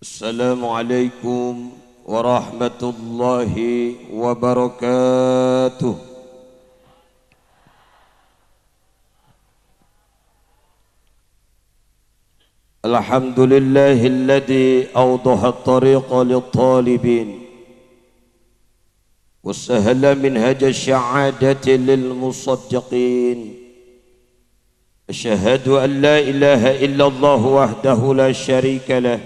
Assalamualaikum warahmatullahi wabarakatuh. Alhamdulillahilladzi awdaha at-tariqa lit-talibin wa sahhala minhaja asy-sya'adati lil-musaddiqin. Asyhadu an la ilaha illallah wahdahu la syarika lah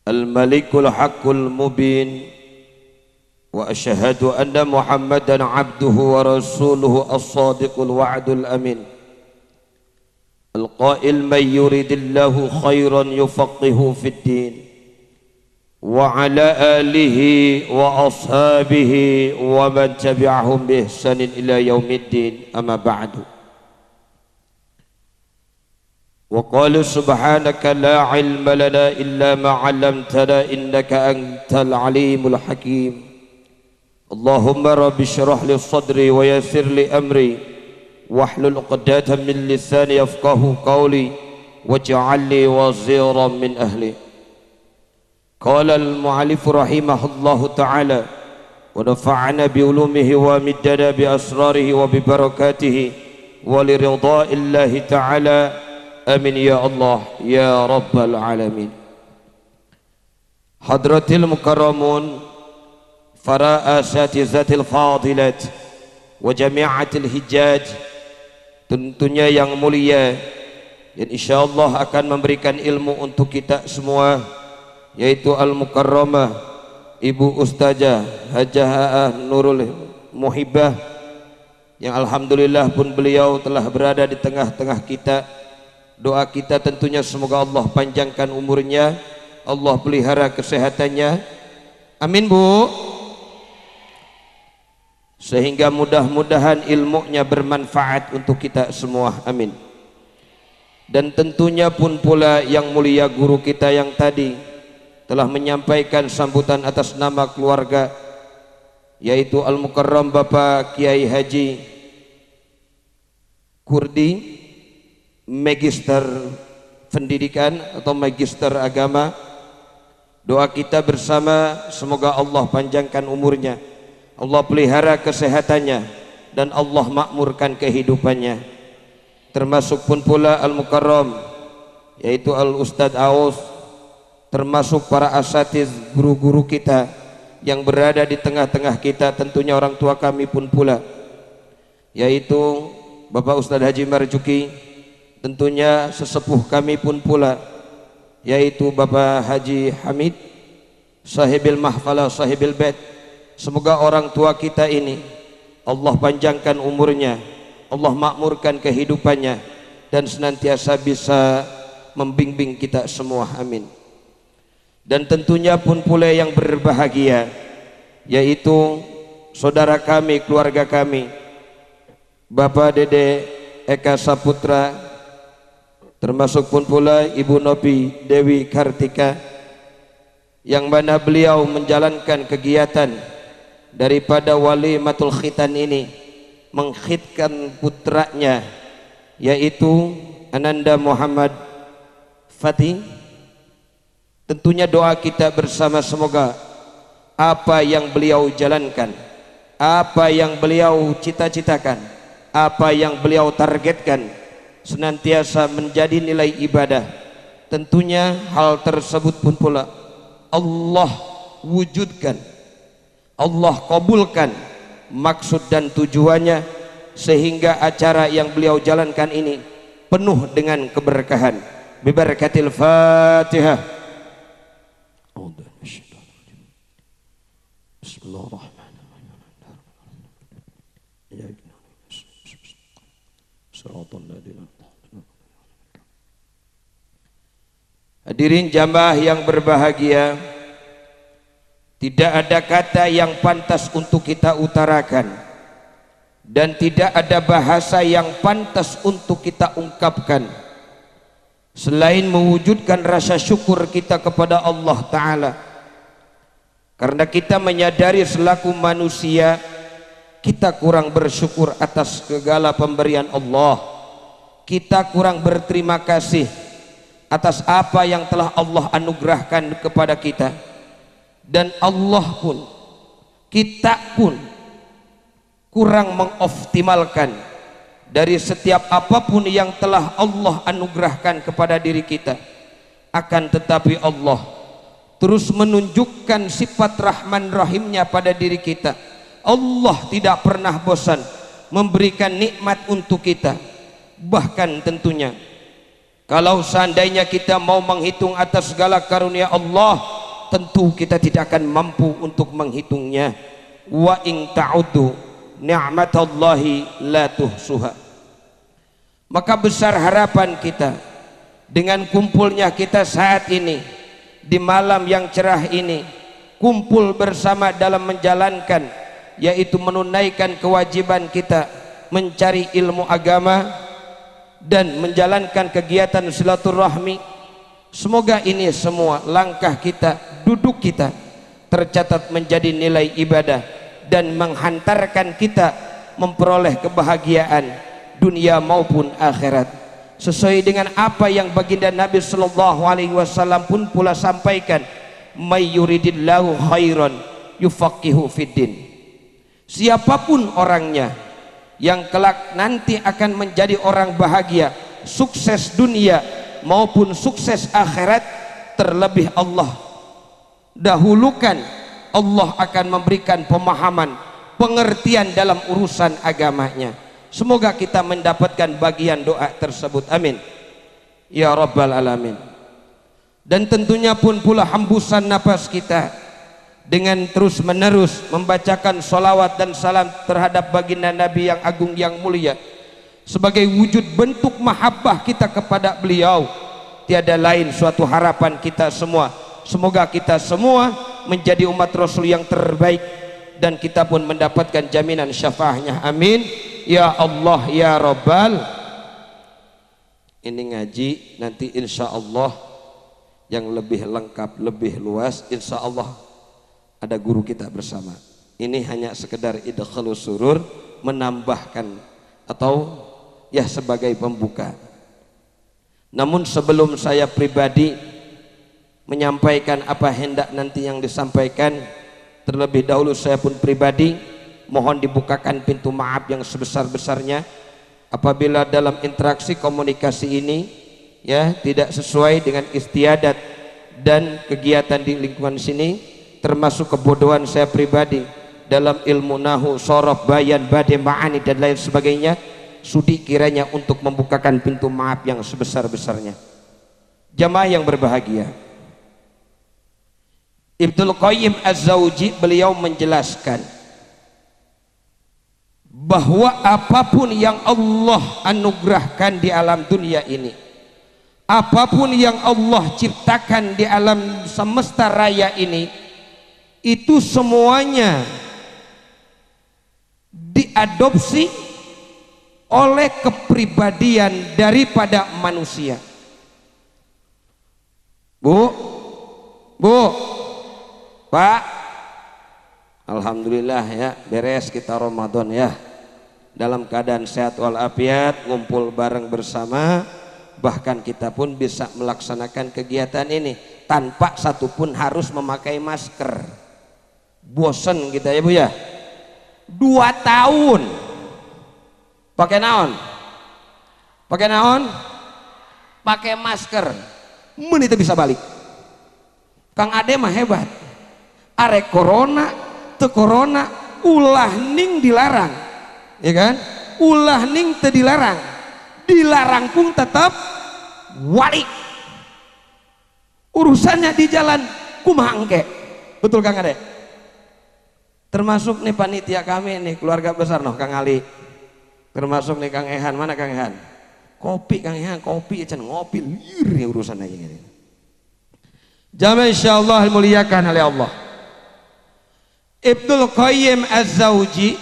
Al-Malikul Haqqul Mubin wa asyhadu anna Muhammadan abduhu wa rasuluhu as-sadiqul wa'dul amin al-qail man yuridillahu khairan yufaqihu fid din wa ala alihi wa ashabihi wa man tabi'ahum bi ihsanin ila yaumiddin amma ba'du. وقال سبحانك لا علم لنا إلا ما علمتنا إنك أنت العليم الحكيم. اللهم رب اشرح لي صدري ويسر لي أمري واحلل عقدة من لساني يفقهوا قولي واجعل لي وزيرا من أهلي. قال المؤلف رحمه الله تعالى ونفعنا بعلومه ومدنا بأسراره وببركاته ولرضاء الله تعالى Amin ya Allah ya Rabbal Alamin. Hadratil mukarramun, para asatizatil fadilat wa jami'atil hijaj, tentunya yang mulia dan insyaallah akan memberikan ilmu untuk kita semua, yaitu al-mukarramah Ibu Ustazah Hajah Nurul Muhibbah, yang alhamdulillah pun beliau telah berada di tengah-tengah kita. Doa kita tentunya semoga Allah panjangkan umurnya, Allah pelihara kesehatannya. Amin Bu. Sehingga mudah-mudahan ilmunya bermanfaat untuk kita semua. Amin. Dan tentunya pun pula yang mulia guru kita yang tadi telah menyampaikan sambutan atas nama keluarga, yaitu Al-Mukarram Bapak Kiai Haji Kurdi, Magister Pendidikan atau Magister Agama. Doa kita bersama semoga Allah panjangkan umurnya, Allah pelihara kesehatannya, dan Allah makmurkan kehidupannya. Termasuk pun pula Al-Mukarram, yaitu Al-Ustadz Aus, termasuk para asatiz guru-guru kita yang berada di tengah-tengah kita, tentunya orang tua kami pun pula, yaitu Bapak Ustadz Haji Marjuki, tentunya sesepuh kami pun pula, yaitu Bapak Haji Hamid sahibil mahfalah sahibil bait. Semoga orang tua kita ini Allah panjangkan umurnya, Allah makmurkan kehidupannya, dan senantiasa bisa membimbing kita semua. Amin. Dan tentunya pun pula yang berbahagia, yaitu saudara kami, keluarga kami, Bapak Dede Eka Saputra, termasuk pun pula Ibu Nopi Dewi Kartika, yang mana beliau menjalankan kegiatan daripada walimatul khitan ini, mengkhitkan putranya, yaitu Ananda Muhammad Fatih. Tentunya doa kita bersama semoga apa yang beliau jalankan, apa yang beliau cita-citakan, apa yang beliau targetkan senantiasa menjadi nilai ibadah. Tentunya hal tersebut pun pula Allah wujudkan, Allah kabulkan maksud dan tujuannya, sehingga acara yang beliau jalankan ini penuh dengan keberkahan. Bibarakatil Fatihah. Bismillahirrahmanirrahim. Hadirin jamaah yang berbahagia, tidak ada kata yang pantas untuk kita utarakan, dan tidak ada bahasa yang pantas untuk kita ungkapkan selain mewujudkan rasa syukur kita kepada Allah Ta'ala. Karena kita menyadari selaku manusia kita kurang bersyukur atas segala pemberian Allah, kita kurang berterima kasih atas apa yang telah Allah anugerahkan kepada kita, dan Allah pun, kita pun kurang mengoptimalkan dari setiap apapun yang telah Allah anugerahkan kepada diri kita. Akan tetapi Allah terus menunjukkan sifat Rahman Rahimnya pada diri kita. Allah tidak pernah bosan memberikan nikmat untuk kita. Bahkan tentunya kalau seandainya kita mau menghitung atas segala karunia Allah, tentu kita tidak akan mampu untuk menghitungnya. Wa in ta'uddu ni'matallahi la tuhsuha. Maka besar harapan kita dengan kumpulnya kita saat ini di malam yang cerah ini, kumpul bersama dalam menjalankan, yaitu menunaikan kewajiban kita mencari ilmu agama dan menjalankan kegiatan silaturahmi. Semoga ini semua langkah kita, duduk kita tercatat menjadi nilai ibadah dan menghantarkan kita memperoleh kebahagiaan dunia maupun akhirat, sesuai dengan apa yang baginda Nabi sallallahu alaihi wasallam pun pula sampaikan, may yuridillahu khairan yufaqihu fiddin. Siapapun orangnya yang kelak nanti akan menjadi orang bahagia, sukses dunia maupun sukses akhirat, terlebih Allah dahulukan, Allah akan memberikan pemahaman, pengertian dalam urusan agamanya. Semoga kita mendapatkan bagian doa tersebut, amin ya rabbal alamin. Dan tentunya pun pula hembusan nafas kita dengan terus menerus membacakan sholawat dan salam terhadap baginda Nabi yang agung yang mulia, sebagai wujud bentuk mahabbah kita kepada beliau. Tiada lain suatu harapan kita semua, semoga kita semua menjadi umat Rasul yang terbaik, dan kita pun mendapatkan jaminan syafaahnya, amin ya Allah ya Rabbal. Ini ngaji nanti insya Allah yang lebih lengkap, lebih luas, insya Allah ada guru kita bersama. Ini hanya sekedar idkhalus surur, menambahkan atau ya sebagai pembuka. Namun sebelum saya pribadi menyampaikan apa hendak nanti yang disampaikan, terlebih dahulu saya pun pribadi mohon dibukakan pintu maaf yang sebesar-besarnya apabila dalam interaksi komunikasi ini ya tidak sesuai dengan istiadat dan kegiatan di lingkungan sini, termasuk kebodohan saya pribadi dalam ilmu nahu, sorof, bayan, bade, ma'ani dan lain sebagainya. Sudi kiranya untuk membukakan pintu maaf yang sebesar-besarnya. Jamaah yang berbahagia, Ibnul Qayyim Az-Zawji beliau menjelaskan bahwa apapun yang Allah anugerahkan di alam dunia ini, apapun yang Allah ciptakan di alam semesta raya ini, itu semuanya diadopsi oleh kepribadian daripada manusia. Bu, Pak, alhamdulillah ya, beres kita Ramadan ya, dalam keadaan sehat walafiat, ngumpul bareng bersama, bahkan kita pun bisa melaksanakan kegiatan ini tanpa satupun harus memakai masker. Bosen kita ya Bu ya, 2 tahun pakai naon? Pakai masker, menit bisa balik. Kang Ade mah hebat, arek corona teu corona ulah ning dilarang, ya kan? Ulah ning teu dilarang, dilarang pun tetap walik. Urusannya di jalan kumaha engke, betul Kang Ade? Termasuk nih panitia kami nih, keluarga besar noh, Kang Ali, termasuk nih Kang Ehan. Mana Kang Ehan? Kopi Kang Ehan, kopi aja ngopi liur nih urusan aja gini. Jamaah insyaallah dimuliakan oleh Allah. Ibnul Qayyim Az-Zawji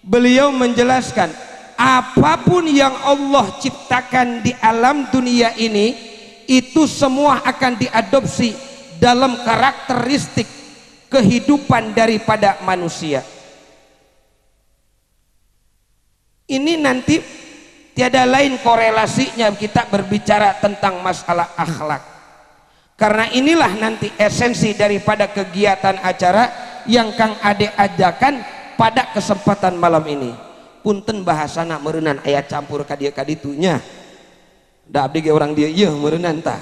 beliau menjelaskan apapun yang Allah ciptakan di alam dunia ini, itu semua akan diadopsi dalam karakteristik kehidupan daripada manusia. Ini nanti tiada lain korelasinya kita berbicara tentang masalah akhlak. Karena inilah nanti esensi daripada kegiatan acara yang Kang Ade ajakan pada kesempatan malam ini. Punten bahasana meureunnan aya campur ka dieu ka ditunya. Da abdi ge urang dieu ieu meureunnan tah.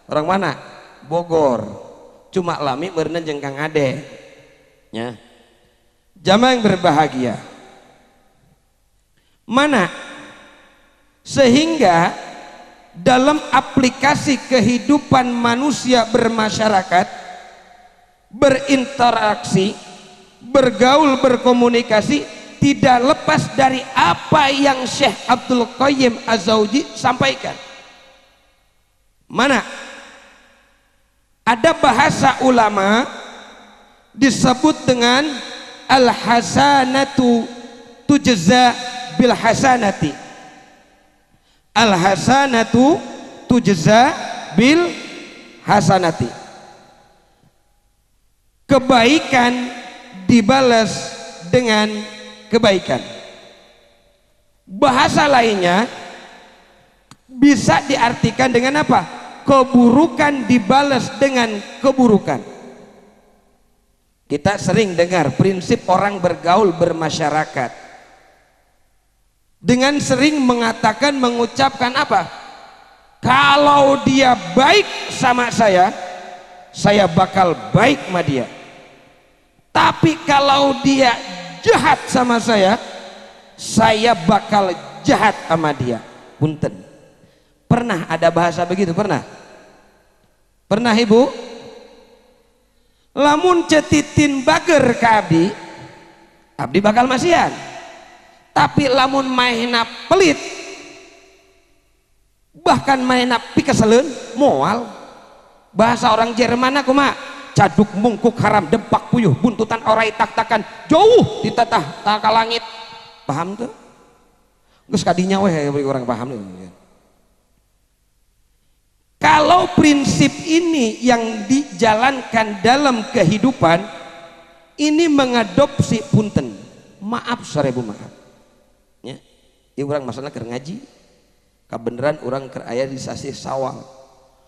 Orang mana? Bogor. Cuma lami meureunnan jeung Kang Ade. Nya. Jamaah yang berbahagia. Mana? Sehingga dalam aplikasi kehidupan manusia bermasyarakat, berinteraksi, bergaul, berkomunikasi, tidak lepas dari apa yang Syekh Abdul Qayyim Az-Zawji sampaikan. Mana? Ada bahasa ulama disebut dengan al-hasanatu tujza bil hasanati. Al-hasanatu tujza bil hasanati. Kebaikan dibalas dengan kebaikan. Bahasa lainnya bisa diartikan dengan apa? Keburukan dibalas dengan keburukan. Kita sering dengar prinsip orang bergaul bermasyarakat dengan sering mengatakan, mengucapkan apa? Kalau dia baik sama saya bakal baik sama dia. Tapi kalau dia jahat sama saya bakal jahat sama dia. Punten. Pernah ada bahasa begitu? Pernah? Pernah ibu? Lamun cetitin bager ka abdi bakal masihan. Tapi lamun maena pelit, bahkan maena pikeseleun, moal. Bahasa orang Jerman aku mah caduk mungkuk haram dempak puyuh buntutan orai tak-takan jauh ditatah tak langit. Paham tuh? Geus kadinya weh orang paham nih. Kalau prinsip ini yang dijalankan dalam kehidupan, ini mengadopsi punten. Maaf sarebu maaf. Ya, ini orang masalah keur ngaji, kebenaran orang keur aya di sasi sawal,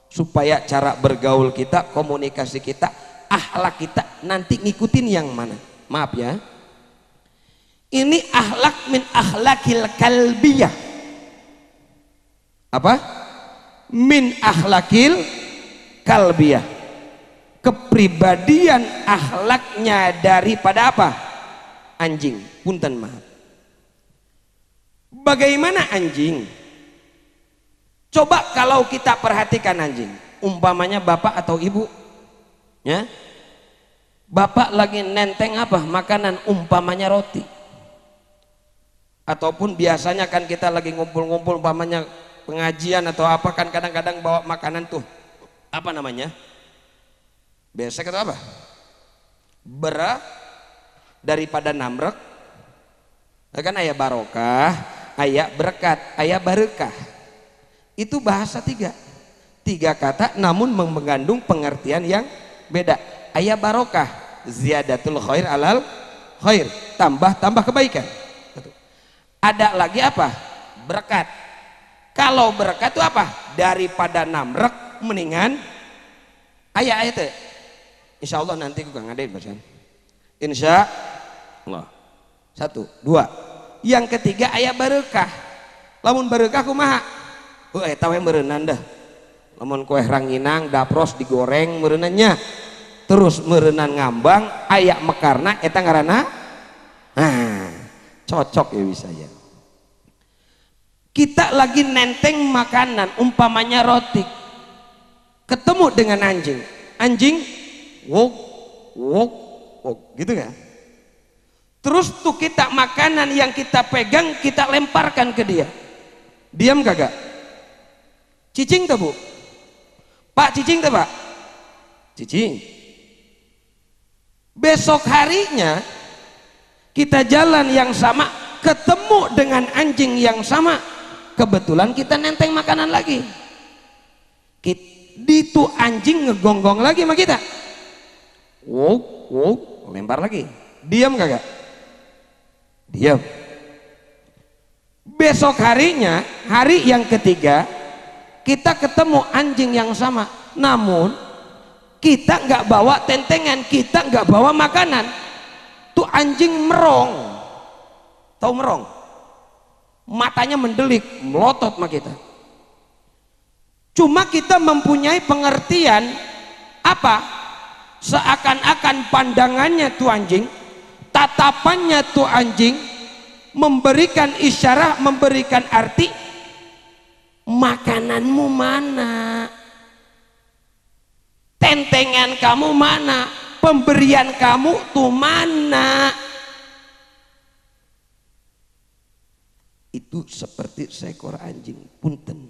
supaya cara bergaul kita, komunikasi kita, akhlak kita nanti ngikutin yang mana. Maaf ya, ini akhlak min akhlakil kalbiyah. Apa? Min akhlakil kalbiyah. Kepribadian akhlaknya daripada apa? Anjing. Punten maaf. Bagaimana anjing? Coba kalau kita perhatikan anjing, umpamanya bapak atau ibu, ya, bapak lagi nenteng apa? Makanan, umpamanya roti, ataupun biasanya kan kita lagi ngumpul-ngumpul, umpamanya pengajian atau apa, kan kadang-kadang bawa makanan tuh, apa namanya? Besek atau apa? Berat daripada namrek, kan ayah barokah, ayah berkat, ayah barekah. Itu bahasa tiga kata namun mengandung pengertian yang beda. Ayah barokah, ziyadatul khair alal khair, tambah kebaikan. Ada lagi apa? Berkat. Kalau berkat itu apa? Daripada namrek mendingan ayah itu. Insya Allah nanti gue ngadain bahasan. Insya Allah. 1, 2. Yang ketiga ayah barekah. Lamun barekah kumaha? Eta we meureunnan dah. Lamun kue ranginang dapros digoreng meureunannya. Terus meureunnan ngambang aya mekarna eta ngaranna. Nah, cocok ya bisa ya. Kita lagi nenteng makanan, umpamanya roti. Ketemu dengan anjing. Anjing wok wok wok gitu kan? Terus tuh kita makanan yang kita pegang kita lemparkan ke dia. Diam kagak? Cicing tuh bu? Pak cicing tuh pak? Cicing. Besok harinya kita jalan yang sama, ketemu dengan anjing yang sama, kebetulan kita nenteng makanan lagi. Itu anjing ngegonggong lagi sama kita. Wow, wow, lempar lagi. Diam kagak? Diam. Besok harinya, hari yang ketiga, kita ketemu anjing yang sama, namun kita nggak bawa tentengan, kita nggak bawa makanan. Tuh anjing merong, tahu merong? Matanya mendelik, melotot sama kita. Cuma kita mempunyai pengertian apa? Seakan-akan pandangannya tuh anjing, tatapannya tuh anjing memberikan isyarat, memberikan arti, makananmu mana, tentengan kamu mana, pemberian kamu tuh mana. Itu seperti seekor anjing. Punten,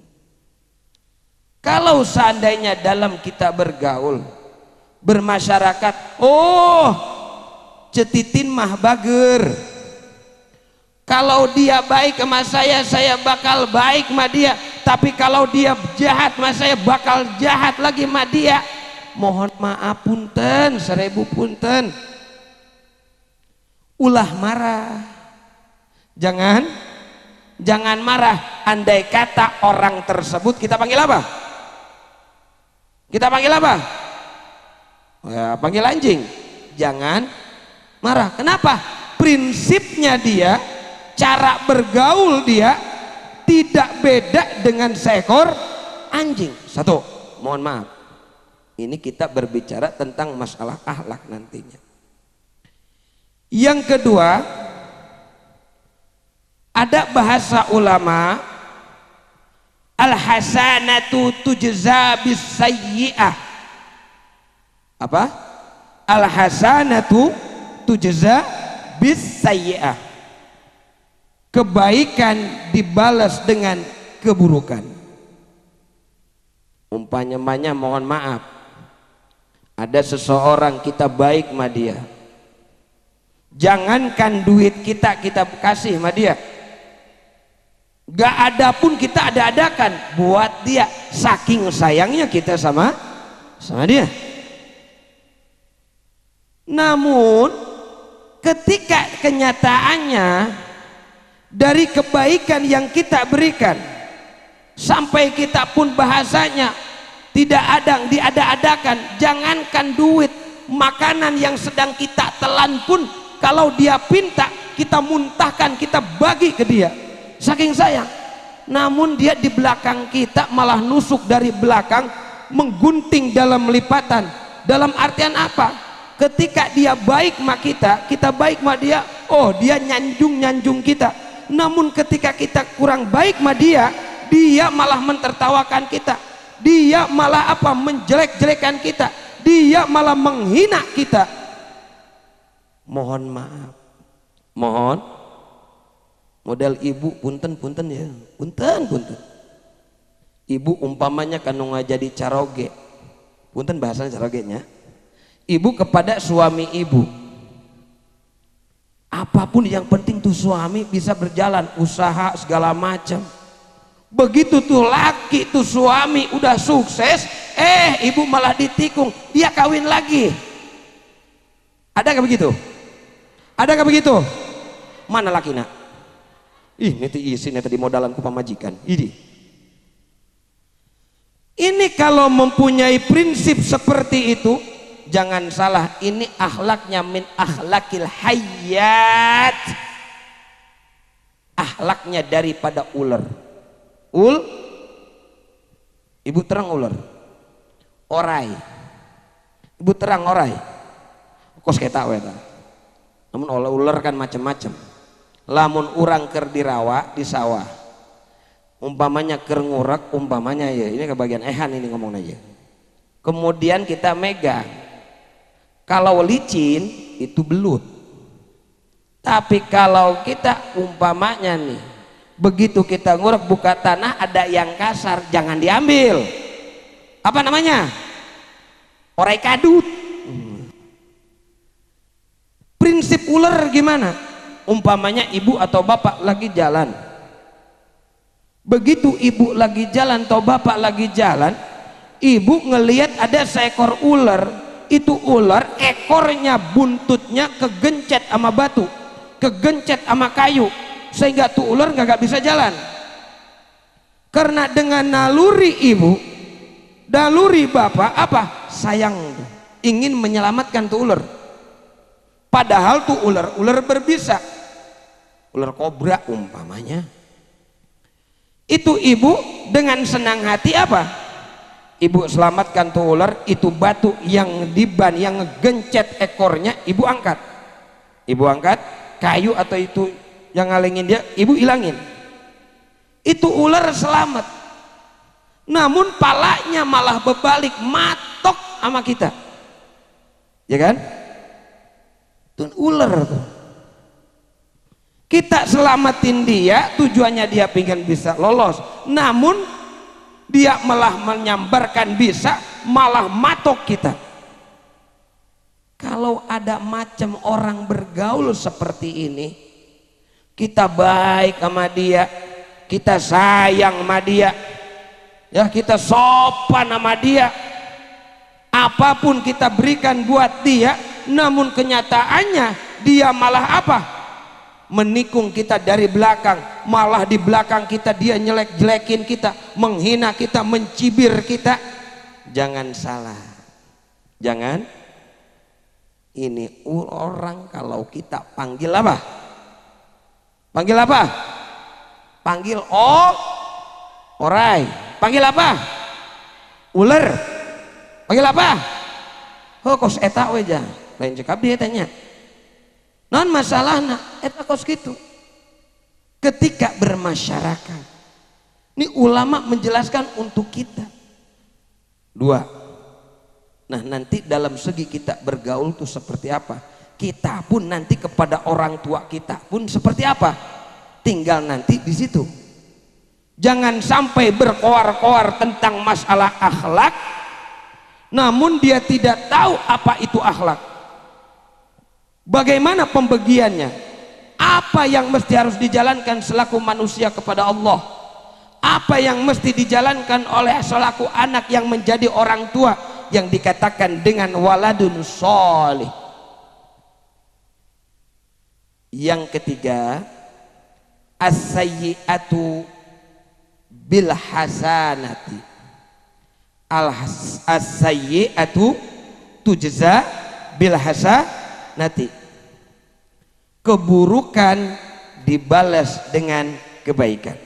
kalau seandainya dalam kita bergaul, bermasyarakat, oh cetitin mah bager, kalau dia baik sama saya bakal baik sama dia, tapi kalau dia jahat sama saya bakal jahat lagi sama dia. Mohon maaf punten, 1000 punten. Ulah marah, jangan marah. Andai kata orang tersebut kita panggil apa? Kita panggil apa? Ya, panggil anjing. Jangan marah. Kenapa? Prinsipnya dia, cara bergaul dia tidak beda dengan seekor anjing. Satu, mohon maaf, ini kita berbicara tentang masalah akhlak nantinya. Yang kedua, ada bahasa ulama, al-hasanatu tujza bis sayyi'ah. Apa? Al-hasanatu tujza bis sayyi'ah. Kebaikan dibalas dengan keburukan. Umpamanya, mohon maaf, ada seseorang kita baik sama dia, jangankan duit kita kasih sama dia, gak ada pun kita ada-adakan buat dia, saking sayangnya kita sama dia. Namun ketika kenyataannya dari kebaikan yang kita berikan, sampai kita pun bahasanya tidak ada diada-adakan, jangankan duit, makanan yang sedang kita telan pun kalau dia pinta kita muntahkan, kita bagi ke dia, saking sayang. Namun dia di belakang kita malah nusuk dari belakang, menggunting dalam lipatan. Dalam artian apa? Ketika dia baik sama kita baik sama dia, oh dia nyanjung kita. Namun ketika kita kurang baik sama dia malah mentertawakan kita, dia malah apa? Menjelek-jelekan kita, dia malah menghina kita. Mohon maaf, mohon model ibu punten ya, punten. Ibu umpamanya kanu jadi caroge, punten bahasanya carogenya. Ibu kepada suami ibu, apapun yang penting tuh suami bisa berjalan, usaha segala macam. Begitu tuh laki tuh suami udah sukses, ibu malah ditikung, dia kawin lagi. Ada gak begitu? Ada gak begitu? Mana laki nak? Nanti isi tadi modalanku pamajikan. Ini kalau mempunyai prinsip seperti itu, jangan salah, ini akhlaknya min akhlakil hayat, akhlaknya daripada ular. Ibu terang ular, orai, ibu terang orai, kos kita weta. Namun ular kan macam-macam. Lamun urang ker dirawa di sawah, umpamanya ker ngurak, umpamanya ya, ini kebagian ehan ini ngomong aja. Kemudian kita megang, kalau licin itu belut. Tapi kalau kita umpamanya nih, begitu kita ngurak buka tanah ada yang kasar, jangan diambil. Apa namanya? Orai kadut. Prinsip ular gimana? Umpamanya ibu atau bapak lagi jalan, begitu ibu lagi jalan atau bapak lagi jalan, ibu ngelihat ada seekor ular. Itu ular ekornya buntutnya kegencet sama batu, kegencet sama kayu, sehingga tuh ular nggak bisa jalan. Karena dengan naluri ibu, naluri bapak apa? Sayang, ingin menyelamatkan tuh ular. Padahal tuh ular berbisa, ular kobra umpamanya. Itu ibu dengan senang hati apa? Ibu selamatkan tuh ular, itu batu yang diban yang ngegencet ekornya ibu angkat. Ibu angkat kayu atau itu yang ngalengin dia, ibu hilangin. Itu ular selamat. Namun palanya malah berbalik, matok sama kita. Ya kan? Tuh ular tuh. Kita selamatin dia, tujuannya dia pengen bisa lolos. Namun dia malah menyambarkan bisa, malah matok kita. Kalau ada macam orang bergaul seperti ini, kita baik sama dia, kita sayang sama dia, ya kita sopan sama dia, apapun kita berikan buat dia, namun kenyataannya dia malah apa? Menikung kita dari belakang, malah di belakang kita dia jelek-jelekin kita, menghina kita, mencibir kita. Jangan salah, jangan. Ini orang kalau kita panggil apa? Panggil apa? Panggil orai. Panggil apa? Ular. Panggil apa? Oh kos eta we jah. Lain cekap dia tanya. Non masalahna eta kos gitu. Ketika bermasyarakat, ini ulama menjelaskan untuk kita. Dua. Nah nanti dalam segi kita bergaul tuh seperti apa? Kita pun nanti kepada orang tua kita pun seperti apa? Tinggal nanti di situ. Jangan sampai berkoar-koar tentang masalah akhlak, namun dia tidak tahu apa itu akhlak. Bagaimana pembagiannya? Apa yang mesti harus dijalankan selaku manusia kepada Allah? Apa yang mesti dijalankan oleh selaku anak yang menjadi orang tua yang dikatakan dengan waladun sholih? Yang ketiga, as-sayyi'atu bil hasanati. As-sayyi'atu tujza bil hasanati. Keburukan dibalas dengan kebaikan.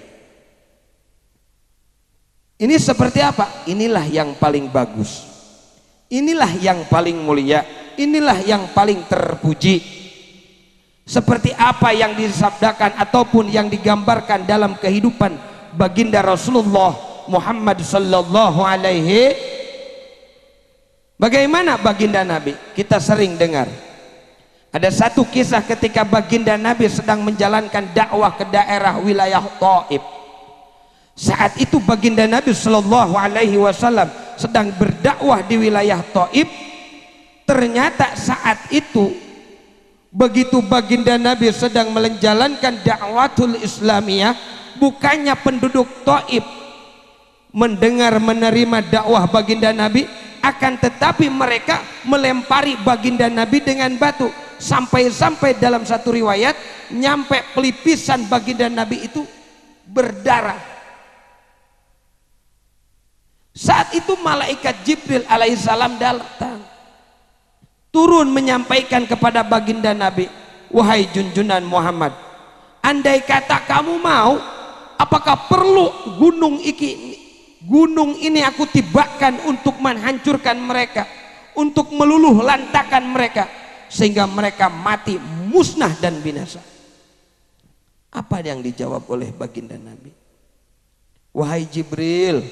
Ini seperti apa? Inilah yang paling bagus. Inilah yang paling mulia. Inilah yang paling terpuji. Seperti apa yang disabdakan ataupun yang digambarkan dalam kehidupan baginda Rasulullah Muhammad sallallahu alaihi. Bagaimana baginda Nabi? Kita sering dengar. Ada satu kisah ketika baginda Nabi sedang menjalankan dakwah ke daerah wilayah Thaif. Saat itu baginda Nabi sallallahu alaihi wasallam sedang berdakwah di wilayah Thaif. Ternyata saat itu begitu baginda Nabi sedang menjalankan dakwatul Islamiyah, bukannya penduduk Thaif mendengar menerima dakwah baginda Nabi, akan tetapi mereka melempari baginda Nabi dengan batu, sampai-sampai dalam satu riwayat nyampe pelipisan baginda Nabi itu berdarah. Saat itu malaikat Jibril alaihissalam datang, turun menyampaikan kepada baginda Nabi, wahai junjunan Muhammad, andai kata kamu mau, apakah perlu gunung ini aku tibakan untuk menghancurkan mereka, untuk meluluh lantakan mereka, sehingga mereka mati musnah dan binasa? Apa yang dijawab oleh baginda Nabi? Wahai Jibril,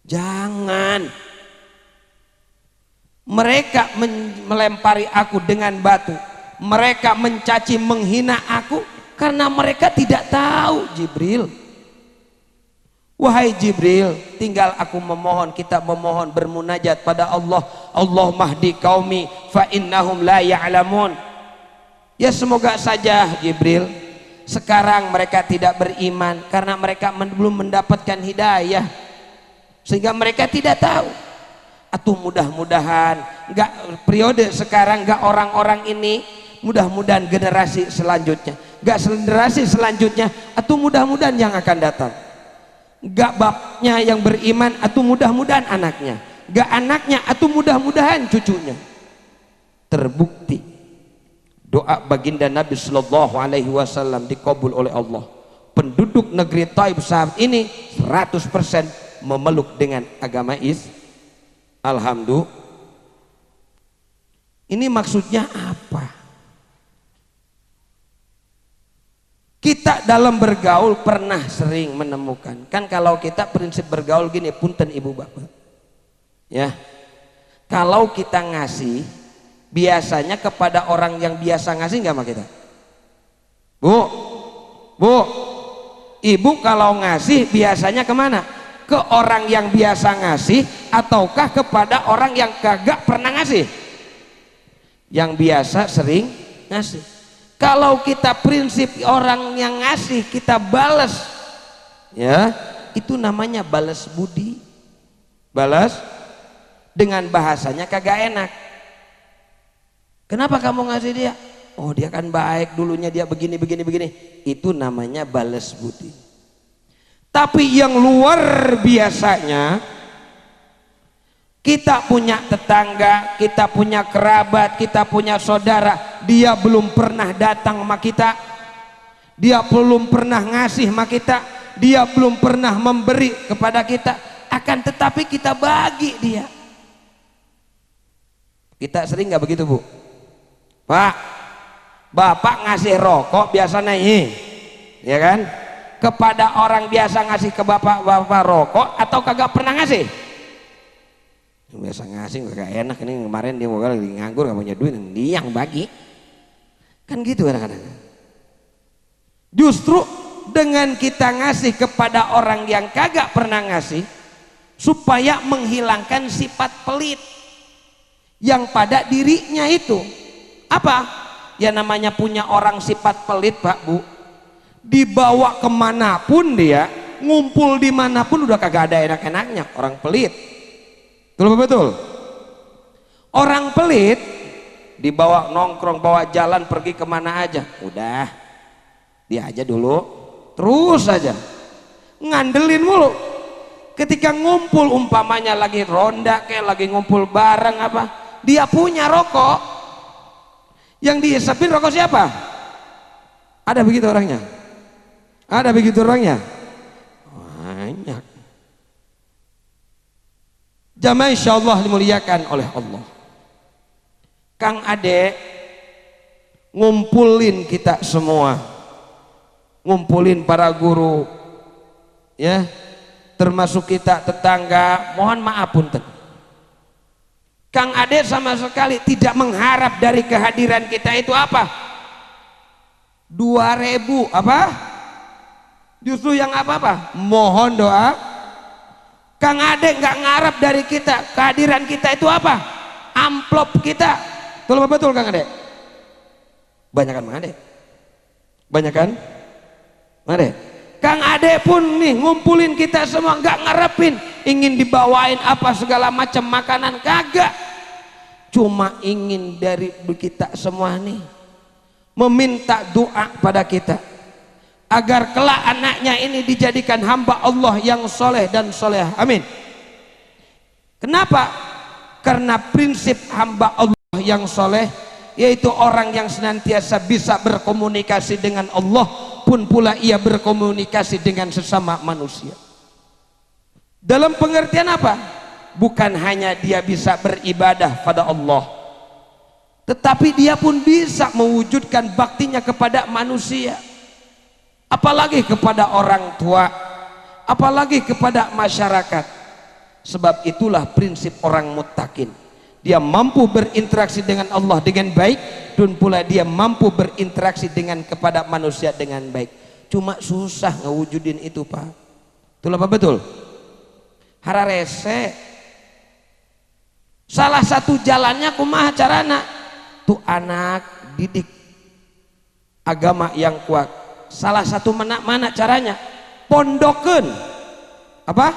jangan. Mereka melempari aku dengan batu, mereka mencaci menghina aku karena mereka tidak tahu. Jibril, wahai Jibril, tinggal aku memohon, kita memohon bermunajat pada Allah. Allah mahdi qaumi fa innahum la ya'lamun. Ya semoga saja Jibril, sekarang mereka tidak beriman karena mereka belum mendapatkan hidayah, sehingga mereka tidak tahu. Atau mudah-mudahan enggak periode sekarang, enggak orang-orang ini, mudah-mudahan generasi selanjutnya gak generasi selanjutnya atau mudah-mudahan yang akan datang, gak bapaknya yang beriman atau mudah-mudahan anaknya, gak anaknya atau mudah-mudahan cucunya. Terbukti doa baginda Nabi Sallallahu Alaihi Wasallam dikabul oleh Allah. Penduduk negeri Taif saat ini 100% memeluk dengan agama Alhamdulillah. Ini maksudnya apa? Kita dalam bergaul pernah sering menemukan, kan kalau kita prinsip bergaul gini, punten ibu bapak ya, kalau kita ngasih biasanya kepada orang yang biasa ngasih nggak sama kita? Bu, ibu kalau ngasih biasanya kemana? Ke orang yang biasa ngasih ataukah kepada orang yang kagak pernah ngasih? Yang biasa sering ngasih. Kalau kita prinsip orang yang ngasih kita balas, ya itu namanya balas budi. Balas dengan bahasanya kagak enak. Kenapa kamu ngasih dia? Oh dia kan baik dulunya, dia begini. Itu namanya balas budi. Tapi yang luar biasanya, kita punya tetangga, kita punya kerabat, kita punya saudara, dia belum pernah datang sama kita, dia belum pernah ngasih sama kita, dia belum pernah memberi kepada kita, akan tetapi kita bagi dia. Kita sering nggak begitu bu? Pak, bapak ngasih rokok biasanya ini, ya kan? Kepada orang biasa ngasih ke bapak rokok atau kagak pernah ngasih? Biasa ngasih gak enak, ini kemarin dia mau lagi nganggur gak punya duit, dia yang bagi kan gitu kadang-kadang. Justru dengan kita ngasih kepada orang yang kagak pernah ngasih supaya menghilangkan sifat pelit yang pada dirinya itu. Apa? Ya namanya punya orang sifat pelit pak bu, dibawa kemanapun dia, ngumpul dimanapun udah kagak ada enak-enaknya. Orang pelit, betul. Orang pelit dibawa nongkrong, bawa jalan, pergi kemana aja, udah dia aja dulu, terus aja ngandelin mulu. Ketika ngumpul umpamanya lagi ronda kayak lagi ngumpul bareng apa, dia punya rokok, yang dihisapin rokok siapa? Ada begitu orangnya? Ada begitu orangnya? Banyak. Jamaah insyaallah dimuliakan oleh Allah. Kang Ade ngumpulin kita semua, ngumpulin para guru ya, termasuk kita tetangga, mohon maaf punten. Kang Ade sama sekali tidak mengharap dari kehadiran kita itu apa? 2.000 apa? Justru yang apa? Mohon doa. Kang Ade nggak ngarap dari kita, kehadiran kita itu apa? Amplop kita. Betul Kang Ade? Banyak kan Kang Ade? Banyak kan? Kang Ade? Kang Ade pun nih ngumpulin kita semua, nggak ngarepin ingin dibawain apa segala macam makanan, kagak. Cuma ingin dari kita semua nih meminta doa pada kita agar kelak anaknya ini dijadikan hamba Allah yang soleh dan soleh. Amin. Kenapa? Karena prinsip hamba Allah yang soleh yaitu orang yang senantiasa bisa berkomunikasi dengan Allah, pun pula ia berkomunikasi dengan sesama manusia. Dalam pengertian apa? Bukan hanya dia bisa beribadah pada Allah, tetapi dia pun bisa mewujudkan baktinya kepada manusia, apalagi kepada orang tua, apalagi kepada masyarakat. Sebab itulah prinsip orang muttaqin, dia mampu berinteraksi dengan Allah dengan baik, dan pula dia mampu berinteraksi dengan kepada manusia dengan baik. Cuma susah ngewujudin itu pak. Betul apa betul? Hararese salah satu jalannya kumaha carana tuh anak didik agama yang kuat. Salah satu mana caranya? Pondokin apa?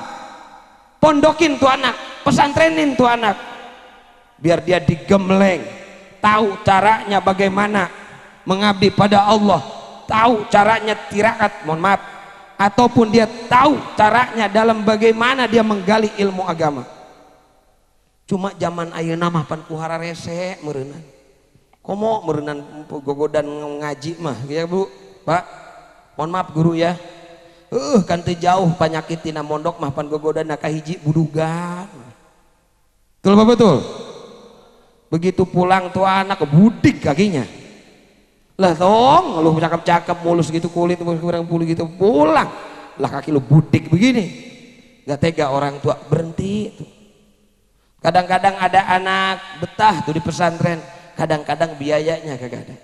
Pondokin tuh anak, pesantrenin tuh anak, biar dia digembleng, tahu caranya bagaimana mengabdi pada Allah, tahu caranya tirakat, mohon maaf, ataupun dia tahu caranya dalam bagaimana dia menggali ilmu agama. Cuma zaman ayeuna mah pan kuhara rese meureunnan. Komo meureunnan gogodan ngaji mah ya Bu, Pak. Mohon maaf guru ya. Kan teu jauh panyakit tina mondok mah pan gogodan ka hiji budugan. Betul apa betul? Begitu pulang tuh anak budik kakinya. Lah tong lu cakep-cakep mulus gitu kulit kurang puluh gitu pulang lah kaki lu budik begini. Gak tega orang tua berhenti tuh. Kadang-kadang ada anak betah tuh di pesantren, kadang-kadang biayanya kagak ada.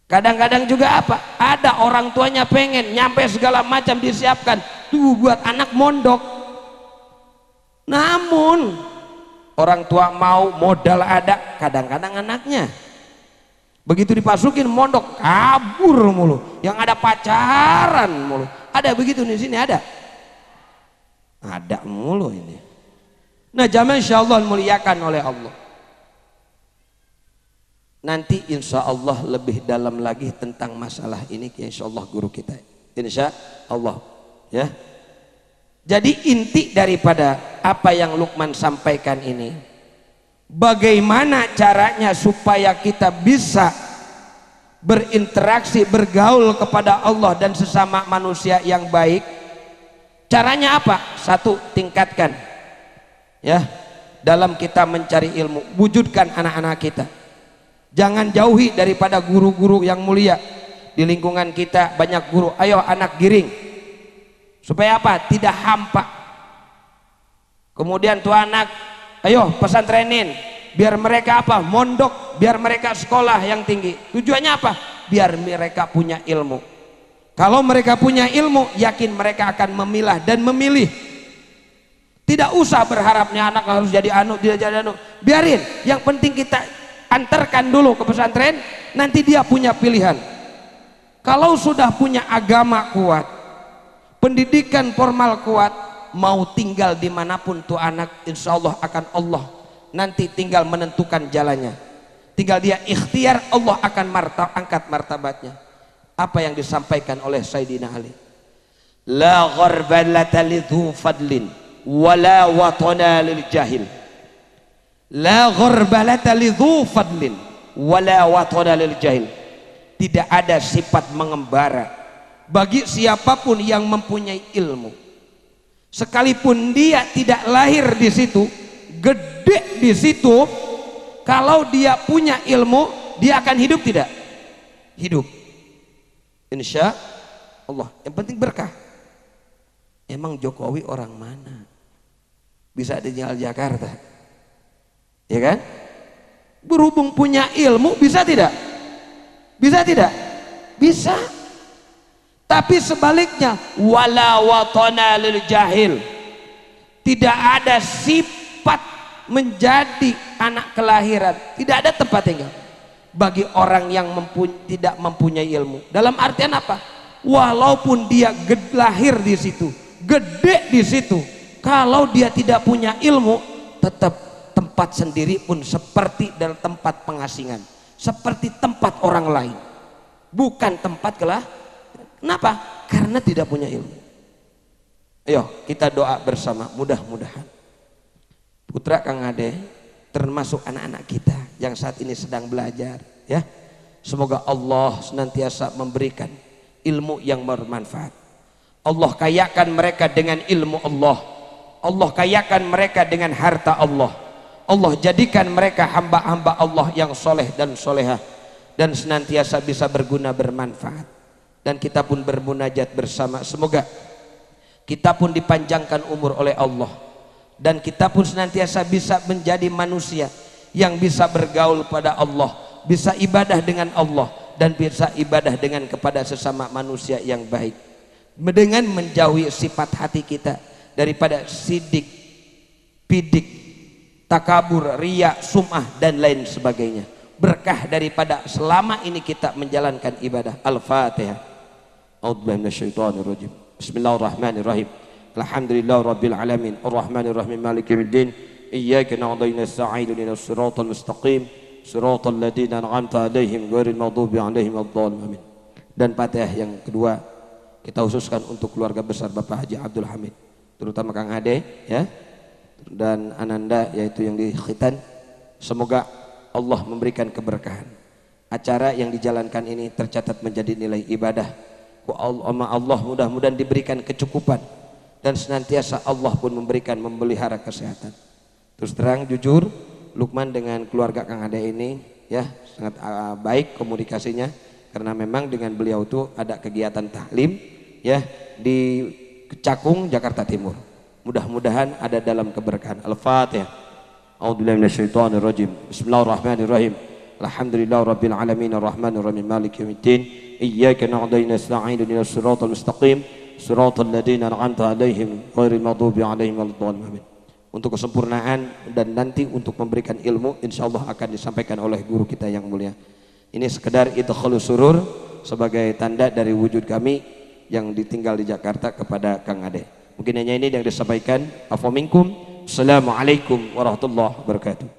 Kadang-kadang juga apa? Ada orang tuanya pengen nyampe segala macam disiapkan tuh buat anak mondok. Namun orang tua mau modal ada, kadang-kadang anaknya begitu dipasukin mondok kabur mulu, yang ada pacaran mulu. Ada begitu di sini ada mulu ini. Nah jamaah insyaallah muliakan oleh Allah. Nanti insya Allah lebih dalam lagi tentang masalah ini insya Allah guru kita insya Allah ya. Jadi inti daripada apa yang Luqman sampaikan ini, bagaimana caranya supaya kita bisa berinteraksi, bergaul kepada Allah dan sesama manusia yang baik. Caranya apa? Satu, tingkatkan ya dalam kita mencari ilmu, wujudkan anak-anak kita. Jangan jauhi daripada guru-guru yang mulia. Di lingkungan kita banyak guru, ayo anak giring supaya apa? Tidak hampa. Kemudian tuh anak, ayo pesantrenin biar mereka apa? Mondok, biar mereka sekolah yang tinggi. Tujuannya apa? Biar mereka punya ilmu. Kalau mereka punya ilmu, yakin mereka akan memilah dan memilih. Tidak usah berharapnya anak harus jadi anu, tidak jadi anu. Biarin, yang penting kita antarkan dulu ke pesantren, nanti dia punya pilihan. Kalau sudah punya agama kuat, pendidikan formal kuat, mau tinggal dimanapun tuh anak, insya Allah akan Allah nanti tinggal menentukan jalannya. Tinggal dia ikhtiar, Allah akan angkat martabatnya. Apa yang disampaikan oleh Sayyidina Ali, la gharbalata lidhu fadlin wala watana lil jahil. La gharbalata lidhu fadlin wala watana lil jahil. Tidak ada sifat mengembara bagi siapapun yang mempunyai ilmu, sekalipun dia tidak lahir di situ, gede di situ. Kalau dia punya ilmu, dia akan hidup tidak? Hidup, insya Allah. Yang penting berkah. Emang Jokowi orang mana? Bisa dijual Jakarta, ya kan? Berhubung punya ilmu, bisa tidak? Bisa tidak? Bisa. Tapi sebaliknya, wala watana lil jahil. Tidak ada sifat menjadi anak kelahiran, tidak ada tempat tinggal bagi orang yang tidak mempunyai ilmu. Dalam artian apa? Walaupun dia lahir di situ, gede di situ, kalau dia tidak punya ilmu, tetap tempat sendiri pun seperti dalam tempat pengasingan, seperti tempat orang lain, bukan tempat Kenapa? Karena tidak punya ilmu. Ayo kita doa bersama, mudah-mudahan putra Kang Ade termasuk anak-anak kita yang saat ini sedang belajar ya, semoga Allah senantiasa memberikan ilmu yang bermanfaat. Allah kayakan mereka dengan ilmu Allah. Allah kayakan mereka dengan harta Allah. Allah jadikan mereka hamba-hamba Allah yang soleh dan solehah, dan senantiasa bisa berguna bermanfaat. Dan kita pun bermunajat bersama, semoga kita pun dipanjangkan umur oleh Allah, dan kita pun senantiasa bisa menjadi manusia yang bisa bergaul pada Allah, bisa ibadah dengan Allah, dan bisa ibadah dengan kepada sesama manusia yang baik, dengan menjauhi sifat hati kita daripada sidik, pidik, takabur, riya, sum'ah dan lain sebagainya. Berkah daripada selama ini kita menjalankan ibadah. Al-Fatihah. A'udzubillahi minasyaitonirrajim. Bismillahirrahmanirrahim. Alhamdulillahi rabbil alamin. Arrahmanirrahim. Maliki yaumiddin. Iyyaka na'budu wa nasta'inu ihdinas siratal mustaqim. Siratal ladzina an'amta 'alaihim ghairil maghdubi 'alaihim waladdallin. Amin. Dan Fatihah yang kedua kita khususkan untuk keluarga besar Bapak Haji Abdul Hamid, terutama Kang Ade ya, dan Ananda yaitu yang di khitan. Semoga Allah memberikan keberkahan. Acara yang dijalankan ini tercatat menjadi nilai ibadah. Allah mudah-mudahan diberikan kecukupan dan senantiasa Allah pun memberikan memelihara kesehatan. Terus terang jujur, Lukman dengan keluarga Kang Ade ini ya sangat baik komunikasinya, karena memang dengan beliau itu ada kegiatan taklim ya di Cakung, Jakarta Timur. Mudah-mudahan ada dalam keberkahan. Al-Fatihah. A'udzubillahi minasyaitonirrajim. Bismillahirrahmanirrahim. Alhamdulillahirabbil alamin arrahmanir rahim maliki yaumiddin. Iyyaka na'budu wa iyyaka nasta'in ihdinas siratal mustaqim siratal ladzina an'amta 'alaihim ghairil maghdubi 'alaihim waladdallin. Untuk kesempurnaan dan nanti untuk memberikan ilmu insyaallah akan disampaikan oleh guru kita yang mulia. Ini sekedar idkhalus surur sebagai tanda dari wujud kami yang ditinggal di Jakarta kepada Kang Ade. Mungkin hanya ini yang disampaikan. Afa minkum. Assalamualaikum warahmatullahi wabarakatuh.